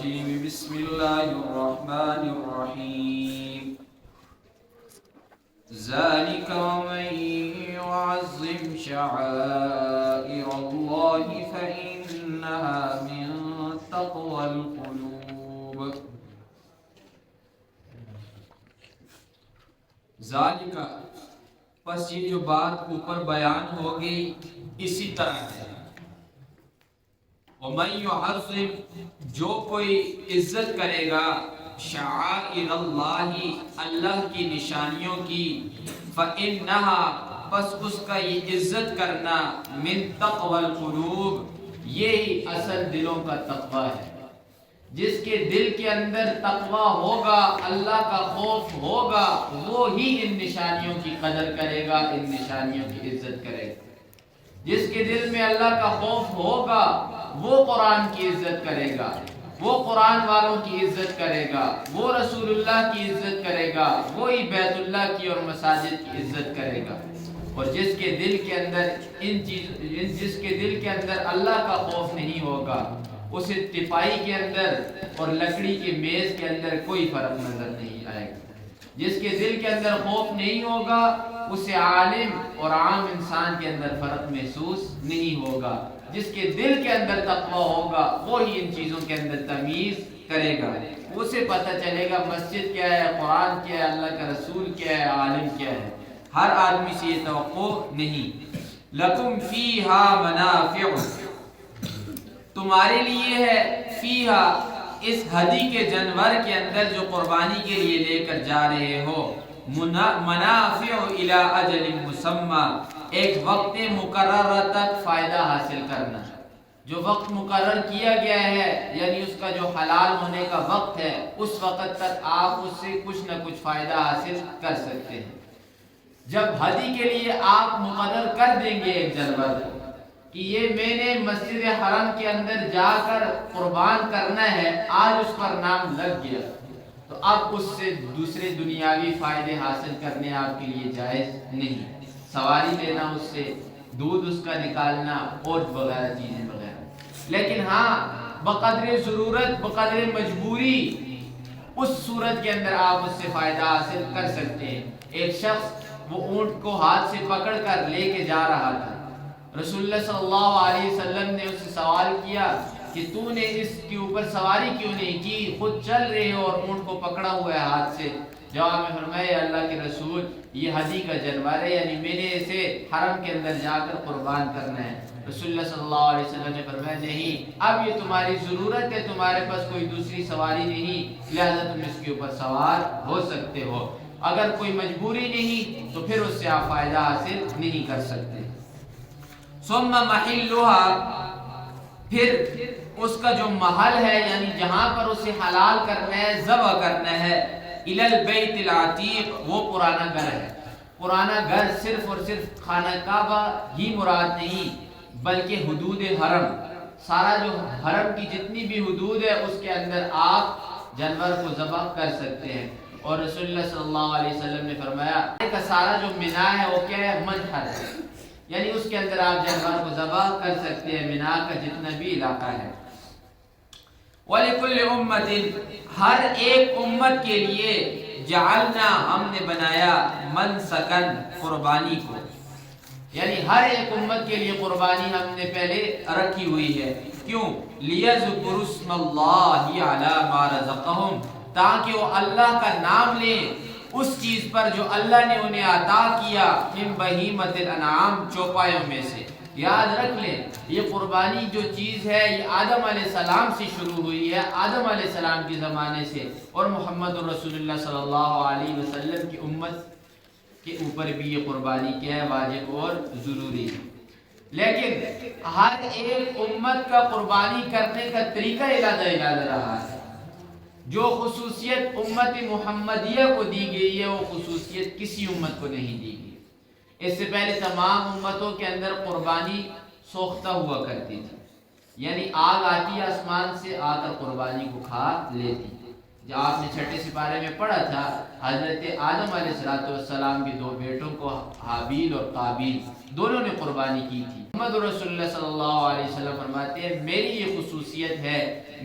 الرجيم بسم الله الرحمن الرحيم ذلك ومن يعظم شعائر الله فإنها من تقوى القلوب ذالک پس یہ جو بات اوپر بیان ہو گئی اسی طرح ہے وَمَن يُعَظِّمْ جو کوئی عزت کرے گا شعائر اللہ کی نشانیوں کی فَإِنَّهَا پس اس کا یہ عزت کرنا من تقوی القلوب یہی اصل دلوں کا تقوی ہے. جس کے دل کے اندر تقوی ہوگا اللہ کا خوف ہوگا وہ ہی ان نشانیوں کی قدر کرے گا ان نشانیوں کی عزت کرے گا. جس کے دل میں اللہ کا خوف ہوگا وہ قرآن کی عزت کرے گا وہ قرآن والوں کی عزت کرے گا وہ رسول اللہ کی عزت کرے گا وہی بیت اللہ کی اور مساجد کی عزت کرے گا. اور جس کے دل کے اندر اللہ کا خوف نہیں ہوگا اسے تپائی کے اندر اور لکڑی کے میز کے اندر کوئی فرق نظر نہیں آئے گا. جس کے دل کے اندر خوف نہیں ہوگا اسے عالم اور عام انسان کے اندر فرق محسوس نہیں ہوگا. جس کے دل کے اندر تقوی ہوگا وہی ان چیزوں کے اندر تمیز کرے گا. اسے پتہ چلے گا مسجد کیا ہے قرآن کیا ہے اللہ کا رسول کیا ہے عالم کیا ہے. ہر آدمی سے یہ توقع نہیں. لکم فیہا منافع تمہارے لیے ہے فیہا اس ہدی کے جانور کے اندر جو قربانی کے لیے لے کر جا رہے ہو منافع الی اجل مسمى ایک وقت مقررہ تک فائدہ حاصل کرنا. جو وقت مقرر کیا گیا ہے یعنی اس کا جو حلال ہونے کا وقت ہے اس وقت تک آپ اس سے کچھ نہ کچھ فائدہ حاصل کر سکتے ہیں. جب ہدی کے لیے آپ مقرر کر دیں گے ایک جانور کہ یہ میں نے مسجد حرم کے اندر جا کر قربان کرنا ہے آج اس پر نام لگ گیا تو اب اس سے دوسرے دنیاوی فائدے حاصل کرنے آپ کے لیے جائز نہیں. سواری لینا اس سے دودھ اس کا نکالنا اور وغیرہ چیزیں وغیرہ. لیکن ہاں بقدر ضرورت بقدر مجبوری اس صورت کے اندر آپ اس سے فائدہ حاصل کر سکتے ہیں. ایک شخص وہ اونٹ کو ہاتھ سے پکڑ کر لے کے جا رہا تھا. رسول اللہ صلی اللہ علیہ وسلم نے اس سے سوال کیا کہ تو نے اس کے اوپر سواری کیوں نہیں کی خود چل رہے ہو اور اونٹ کو پکڑا ہوا ہے ہاتھ سے. جواب میں فرمایا اللہ کے رسول یہ ہدی کا جانور ہے یعنی میں نے اسے حرم کے اندر جا کر قربان کرنا ہے. رسول اللہ صلی اللہ علیہ وسلم نے فرمایا نہیں اب یہ تمہاری ضرورت ہے تمہارے پاس کوئی دوسری سواری نہیں لہذا تم اس کے اوپر سوار ہو سکتے ہو. اگر کوئی مجبوری نہیں تو پھر اس سے آپ فائدہ حاصل نہیں کر سکتے. ثم محلها پھر اس کا جو محل ہے یعنی جہاں پر اسے حلال کرنا ہے ذبح کرنا ہے الی البیت العتیق وہ پرانا گھر ہے. پرانا گھر صرف اور صرف خانہ کعبہ ہی مراد نہیں بلکہ حدود حرم سارا جو حرم کی جتنی بھی حدود ہے اس کے اندر آپ جانور کو ذبح کر سکتے ہیں. اور رسول اللہ صلی اللہ علیہ وسلم نے فرمایا کہ سارا جو مینا ہے وہ کیا ہے منحر ہے یعنی اس کے اندر آپ جانور کو ذبح کر سکتے ہیں مینا کا جتنا بھی علاقہ ہے. وَلِكُلِّ أُمَّةٍ ہر ایک امت کے لیے جعلنا ہم نے بنایا منسکن قربانی کو یعنی ہر ایک امت کے لیے قربانی ہم نے پہلے رکھی ہوئی ہے. کیوں لِيَذْكُرُوا اسْمَ اللَّهِ عَلَى مَا رَزَقَهُمْ تاکہ وہ اللہ کا نام لیں اس چیز پر جو اللہ نے انہیں عطا کیا من بہیمۃ الانعام چوپایوں میں سے. یاد رکھ لیں یہ قربانی جو چیز ہے یہ آدم علیہ السلام سے شروع ہوئی ہے آدم علیہ السلام کے زمانے سے اور محمد رسول اللہ صلی اللہ علیہ وسلم کی امت کے اوپر بھی یہ قربانی کیا ہے واجب اور ضروری ہے. لیکن ہر ایک امت کا قربانی کرنے کا طریقہ علیحدہ رہا ہے. جو خصوصیت امت محمدیہ کو دی گئی ہے وہ خصوصیت کسی امت کو نہیں دی گئی. اس سے پہلے تمام امتوں کے اندر قربانی سوختہ ہوا کرتی تھی یعنی آگ آتی آسمان سے آ کر قربانی کو کھا لیتی. جو آپ نے چھٹے سپارے میں پڑھا تھا، حضرت آدم علیہ السلام کے دو بیٹوں کو حابیل اور قابیل دونوں نے قربانی کی تھی۔ محمد رسول اللہ صلی اللہ علیہ وسلم فرماتے ہیں میری یہ خصوصیت ہے،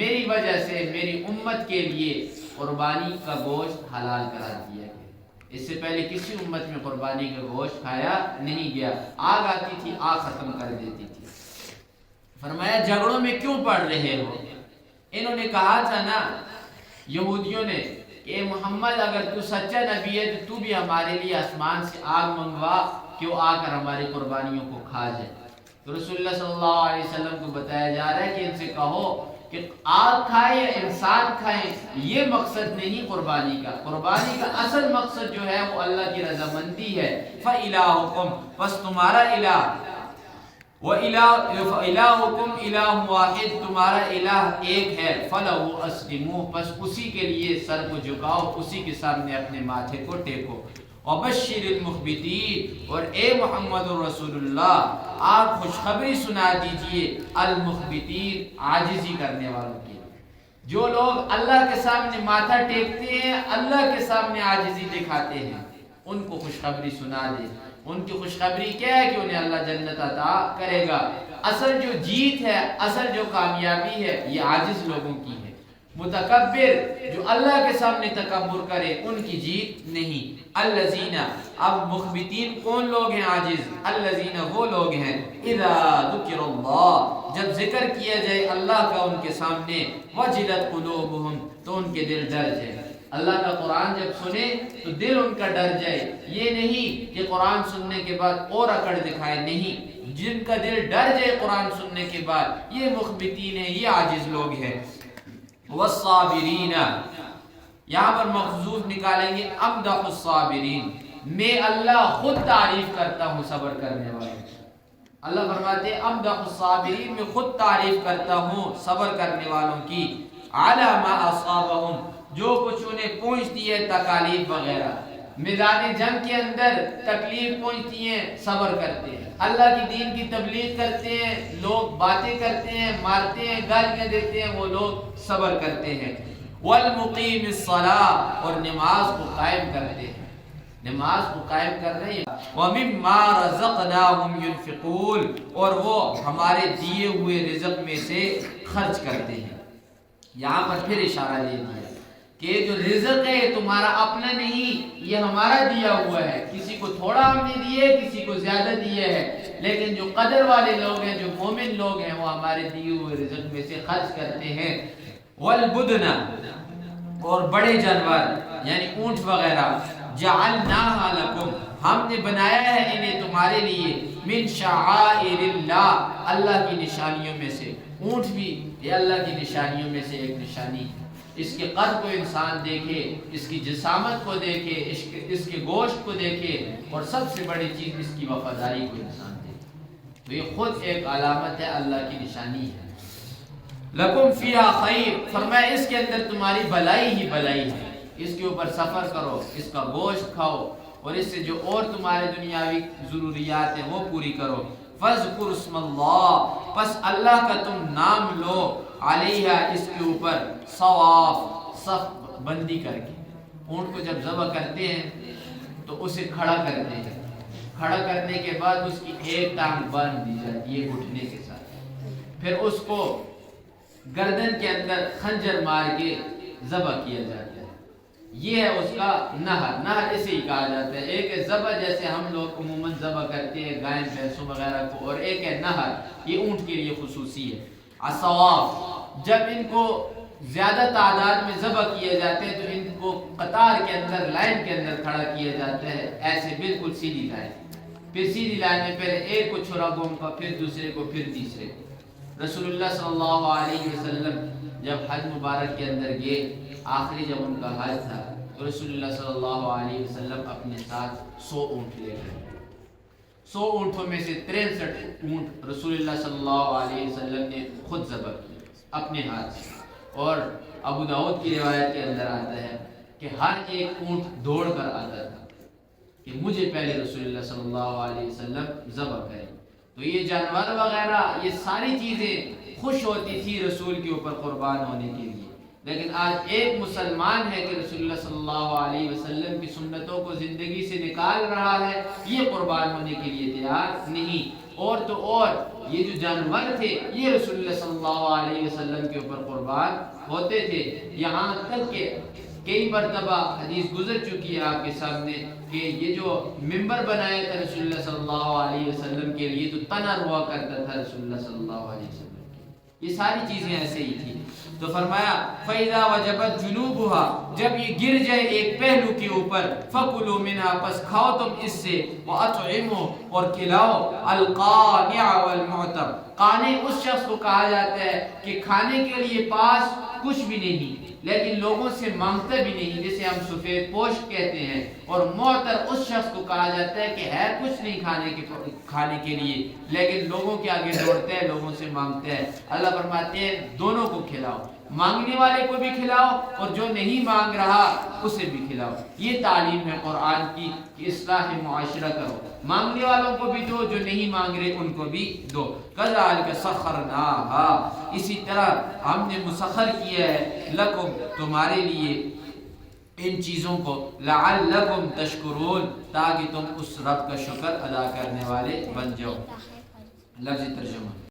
میری وجہ سے میری امت کے لیے قربانی کا گوشت حلال قرار دیا گیا۔ اس سے پہلے کسی امت میں قربانی کا گوشت کھایا نہیں گیا، آگ آتی تھی آگ ختم کر دیتی تھی۔ فرمایا جھگڑوں میں کیوں پڑ رہے ہو؟ انہوں نے کہا تھا نا یہودیوں نے کہ محمد اگر تو سچا نبی ہے تو بھی ہمارے لیے آسمان سے آگ منگوا کہ وہ آ کر ہماری قربانیوں کو کھا جائے۔ تو رسول اللہ صلی اللہ علیہ وسلم کو بتایا جا رہا ہے کہ ان سے کہو کہ آگ کھائے یا انسان کھائے، یہ مقصد نہیں قربانی کا۔ قربانی کا اصل مقصد جو ہے وہ اللہ کی رضامندی ہے۔ فَإِلَٰهُكُمْ، بس تمہارا الہ، وَإِلَٰهُكُمْ إِلَٰهٌ وَاحِدٌ، تمہارا الہ ایک ہے، فَلَهُ أَسْلِمُوا، بس اسی کے لیے سر کو جھکاؤ، اسی کے سامنے اپنے ماتھے کو ٹیکو۔ وَبَشِّرِ الْمُخْبِتِينَ، اور اے محمد رسول اللہ آپ خوشخبری سنا دیجئے المخبتین، عاجزی کرنے والوں کی۔ جو لوگ اللہ کے سامنے ماتھا ٹیکتے ہیں، اللہ کے سامنے عاجزی دکھاتے ہیں، ان کو خوشخبری سنا دے۔ ان کی خوشخبری کیا ہے کہ انہیں اللہ جنت عطا کرے گا۔ اصل جو جیت ہے، اصل جو کامیابی ہے، یہ عاجز لوگوں کی ہے۔ متکبر جو اللہ کے سامنے تکبر کرے ان کی جیت نہیں۔ الذین، اب مخبتین کون لوگ ہیں عاجز؟ الذین، وہ لوگ ہیں اذا ذکر اللہ، جب ذکر کیا جائے اللہ کا ان کے سامنے، وجلت قلوبہم، تو ان کے دل ڈر جائے۔ اللہ کا قرآن جب سنے تو دل ان کا ڈر جائے۔ یہ نہیں کہ قرآن سننے کے بعد اور اکڑ دکھائے، نہیں، جن کا دل ڈر جائے قرآن سننے کے بعد، یہ مخبتین ہیں، یہ عاجز لوگ ہیں۔ والصابرین، یہاں پر مخزوف نکالیں گے امدح الصابرین، میں اللہ خود تعریف کرتا ہوں صبر کرنے والے۔ اللہ فرماتے ہیں امدح الصابرین، میں خود تعریف کرتا ہوں صبر کرنے والوں کی، علی ما اصابہم، جو کچھ انہیں پہنچتی ہے تکالیف وغیرہ، میدان جنگ کے اندر تکلیف پہنچتی ہیں، صبر کرتے ہیں، اللہ کی دین کی تبلیغ کرتے ہیں، لوگ باتیں کرتے ہیں، مارتے ہیں، گالیاں دیتے ہیں، وہ لوگ صبر کرتے ہیں۔ والمقیم الصلاۃ، اور نماز کو قائم کرتے ہیں، نماز کو قائم کر رہے ہیں۔ وَمِمَّا رَزَقْنَاهُمْ يُنْفِقُونَ، اور وہ ہمارے دیے ہوئے رزق میں سے خرچ کرتے ہیں۔ یہاں پر پھر اشارہ دے دیا کہ جو رزق ہے تمہارا اپنا نہیں، یہ ہمارا دیا ہوا ہے۔ کسی کو تھوڑا ہم نے دیے، کسی کو زیادہ دیے ہے، لیکن جو قدر والے لوگ ہیں، جو مومن لوگ ہیں، وہ ہمارے دیے ہوئے رزق میں سے خرچ کرتے ہیں۔ والبدن، اور بڑے جانور یعنی اونٹ وغیرہ، جعلناها لکم، ہم نے بنایا ہے انہیں تمہارے لیے، من شعائر اللہ، اللہ کی نشانیوں میں سے۔ اونٹ بھی یہ اللہ کی نشانیوں میں سے ایک نشانی ہے۔ اس کے قد کو انسان دیکھے، اس کی جسامت کو دیکھے، اس کے گوشت کو دیکھے، اور سب سے بڑی چیز اس کی وفاداری کو انسان دیکھے، تو یہ خود ایک علامت ہے، اللہ کی نشانی ہے۔ لکم فیہا خیر، فرمایا اس کے اندر تمہاری بھلائی ہی بھلائی ہے، اس کے اوپر سفر کرو، اس کا گوشت کھاؤ، اور اس سے جو اور تمہارے دنیاوی ضروریات ہیں وہ پوری کرو۔ فَاذْكُرُ اسْمَ اللَّهِ، پس اللہ کا تم نام لو، علیہ، اس کے اوپر، صواف، صف بندی کر کے۔ اونٹ کو جب ذبح کرتے ہیں تو اسے کھڑا کرتے ہیں، کھڑا کرنے کے بعد اس کی ایک ٹانگ باندھ دی جاتی ہے گھٹنے کے ساتھ، پھر اس کو گردن کے اندر خنجر مار کے ذبح کیا جاتا ہے۔ یہ ہے اس کا نہر، نہر اسے ہی کہا جاتا ہے۔ ایک ہے ذبح، جیسے ہم لوگ عموماً ذبح کرتے ہیں گائے بھینسوں وغیرہ کو، اور ایک ہے نہر، یہ اونٹ کے لیے خصوصی ہے۔ الصواف، جب ان کو زیادہ تعداد میں ذبح کیے جاتے ہیں تو ان کو قطار کے اندر، لائن کے اندر کھڑا کیا جاتا ہے، ایسے بالکل سیدھی لائن، پھر سیدھی لائن میں پہلے ایک کو چھڑا گھوم کا، پھر دوسرے کو، پھر تیسرے کو۔ رسول اللہ صلی اللہ علیہ وسلم جب حج مبارک کے اندر گئے، آخری جب ان کا حج تھا، تو رسول اللہ صلی اللہ علیہ وسلم اپنے ساتھ 100 اونٹ لے گئے۔ 100 اونٹوں میں سے 63 اونٹ رسول اللہ صلی اللہ علیہ وسلم نے خود ذبح کیے اپنے ہاتھ سے۔ اور ابو داؤد کی روایت کے اندر آتا ہے کہ ہر ایک اونٹ دوڑ کر آتا تھا کہ مجھے پہلے رسول اللہ صلی اللہ علیہ وسلم ذبح کریں۔ تو یہ جانور وغیرہ، یہ ساری چیزیں خوش ہوتی تھی رسول کے اوپر قربان ہونے کے لیے۔ لیکن آج ایک مسلمان ہے کہ رسول اللہ صلی اللہ علیہ وسلم کی سنتوں کو زندگی سے نکال رہا ہے، یہ قربان ہونے کے لیے تیار نہیں۔ اور تو اور یہ جو جانور تھے یہ رسول اللہ صلی اللہ علیہ وسلم کے اوپر قربان ہوتے تھے، یہاں تک کہ کئی مرتبہ حدیث گزر چکی ہے آپ کے سامنے کہ یہ جو ممبر بنایا تھا رسول اللہ صلی اللہ علیہ وسلم کے لیے تو تنر ہوا کرتا تھا رسول اللہ صلی اللہ علیہ وسلم کی۔ یہ ساری چیزیں ایسے ہی تھی۔ تو فرمایا فَإِذَا وَجَبَتْ جُنُوبُهَا، جب یہ گر جائے ایک پہلو کے اوپر، فَكُلُوا مِنْهَا، پس کھاؤ تم اس سے، وَأَطْعِمُوا، اور کھلاؤ، الْقَانِعَ وَالْمُعْتَرَ، قانع اس شخص کو کہا جاتا ہے کہ کھانے کے لیے پاس کچھ بھی نہیں لیکن لوگوں سے مانگتا بھی نہیں، جسے ہم سفید پوش کہتے ہیں، اور معتر اس شخص کو کہا جاتا ہے کہ ہے کچھ نہیں کھانے کے لیے لیکن لوگوں کے آگے دوڑتا ہے، لوگوں سے مانگتا ہے۔ اللہ فرماتے ہیں دونوں کو کھلاؤ، مانگنے والے کو بھی کھلاؤ اور جو نہیں مانگ رہا اسے بھی کھلاؤ۔ یہ تعلیم ہے قرآن کی کہ اصلاح معاشرہ کرو، مانگنے والوں کو بھی دو، جو نہیں مانگ رہے ان کو بھی دو۔ کذالک سخرناها، اسی طرح ہم نے مسخر کیا ہے، لکم، تمہارے لیے، ان چیزوں کو، لعلکم تشکرون، تاکہ تم اس رب کا شکر ادا کرنے والے بن جاؤ۔ لفظی ترجمہ